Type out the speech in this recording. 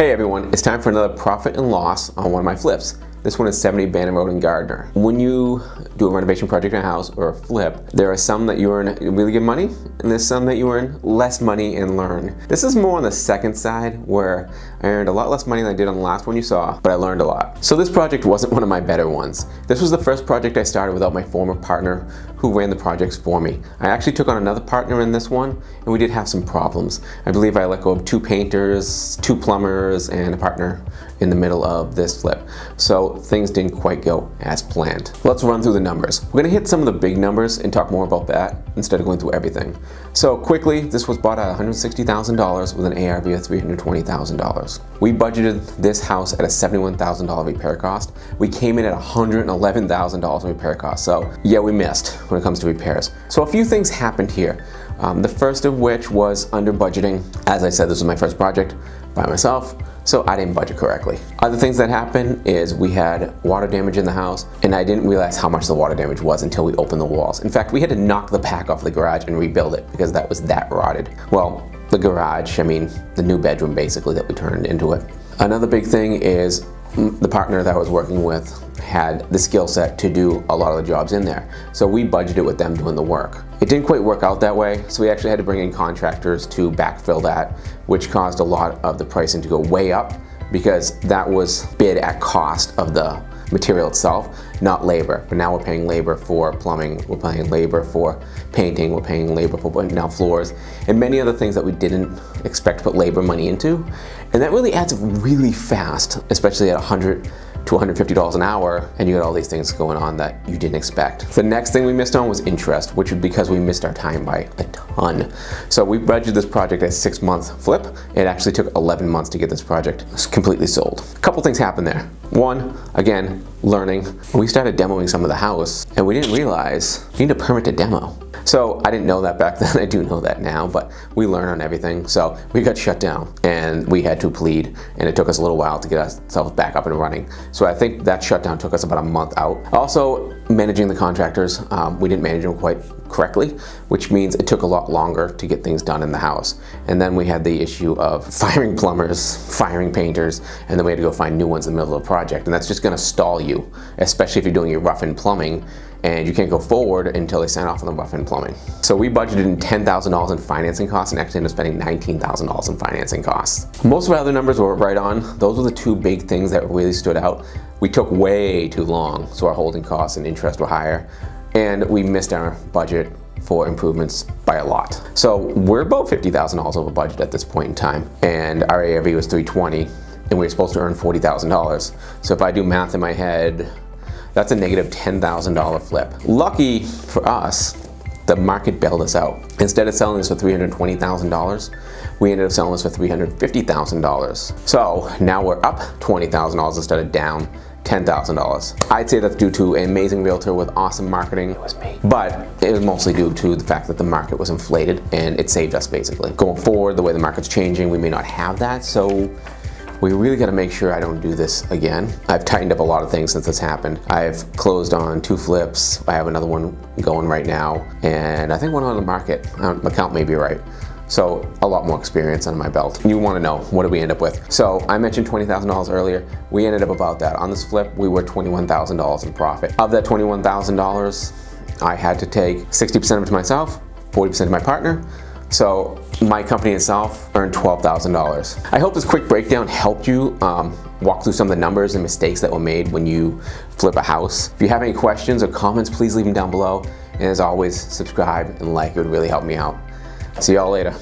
Hey everyone, it's time for another profit and loss on one of my flips. This one is 70 Bannon Road in Gardner. When you do a renovation project in a house or a flip, there are some that you earn really good money, and there's some that you earn less money and learn. This is more on the second side, where I earned a lot less money than I did on the last one you saw, but I learned a lot. So this project wasn't one of my better ones. This was the first project I started without my former partner who ran the projects for me. I actually took on another partner in this one, and we did have some problems. I believe I let go of 2 painters, 2 plumbers, and a partner in the middle of this flip. So things didn't quite go as planned. Let's run through the numbers. We're gonna hit some of the big numbers and talk more about that instead of going through everything. So quickly, this was bought at $160,000 with an ARV of $320,000. We budgeted this house at a $71,000 repair cost. We came in at $111,000 repair cost. So yeah, we missed when it comes to repairs. So a few things happened here. The first of which was under budgeting. As I said, this was my first project by myself, so I didn't budget correctly. Other things that happened is we had water damage in the house, and I didn't realize how much the water damage was until we opened the walls. In fact, we had to knock the back off the garage and rebuild it because that was that rotted. Well, the garage, I mean, the new bedroom basically that we turned into it. Another big thing is the partner that I was working with had the skill set to do a lot of the jobs in there. So we budgeted with them doing the work. It didn't quite work out that way, so we actually had to bring in contractors to backfill that, which caused a lot of the pricing to go way up because that was bid at cost of the material itself, not labor. But now we're paying labor for plumbing, we're paying labor for painting, we're paying labor for putting down floors, and many other things that we didn't expect to put labor money into. And that really adds up really fast, especially at $100 to $150 an hour, and you got all these things going on that you didn't expect. The next thing we missed on was interest, which was because we missed our time by a ton. So we budgeted this project as a 6-month flip. It actually took 11 months to get this project completely sold. A couple things happened there. One, again, learning. We started demoing some of the house, and we didn't realize you need a permit to demo. So I didn't know that back then, I do know that now, but we learn on everything. So we got shut down and we had to plead, and it took us a little while to get ourselves back up and running. So I think that shutdown took us about a month out. Also, managing the contractors, we didn't manage them quite correctly, which means it took a lot longer to get things done in the house. And then we had the issue of firing plumbers, firing painters, and then we had to go find new ones in the middle of the project. And that's just gonna stall you, especially if you're doing your rough-in plumbing, and you can't go forward until they sign off on the rough-in plumbing. So we budgeted in $10,000 in financing costs and actually ended up spending $19,000 in financing costs. Most of our other numbers were right on. Those were the 2 big things that really stood out. We took way too long, so our holding costs and interest were higher, and we missed our budget for improvements by a lot. So we're about $50,000 over budget at this point in time, and our ARV was $320, and we were supposed to earn $40,000. So if I do math in my head, that's a negative $10,000 flip. Lucky for us, the market bailed us out. Instead of selling this for $320,000, we ended up selling this for $350,000. So now we're up $20,000 instead of down $10,000. I'd say that's due to an amazing realtor with awesome marketing. It was me. But it was mostly due to the fact that the market was inflated, and it saved us basically. Going forward, the way the market's changing, we may not have that, so we really got to make sure I don't do this again. I've tightened up a lot of things since this happened. I've closed on 2 flips. I have another one going right now, and I think one on the market. My count may be right. So a lot more experience under my belt. You want to know, what did we end up with? So I mentioned $20,000 earlier. We ended up about that. On this flip, we were $21,000 in profit. Of that $21,000, I had to take 60% of it to myself, 40% to my partner. So my company itself earned $12,000. I hope this quick breakdown helped you walk through some of the numbers and mistakes that were made when you flip a house. If you have any questions or comments, please leave them down below. And as always, subscribe and like, it would really help me out. See y'all later.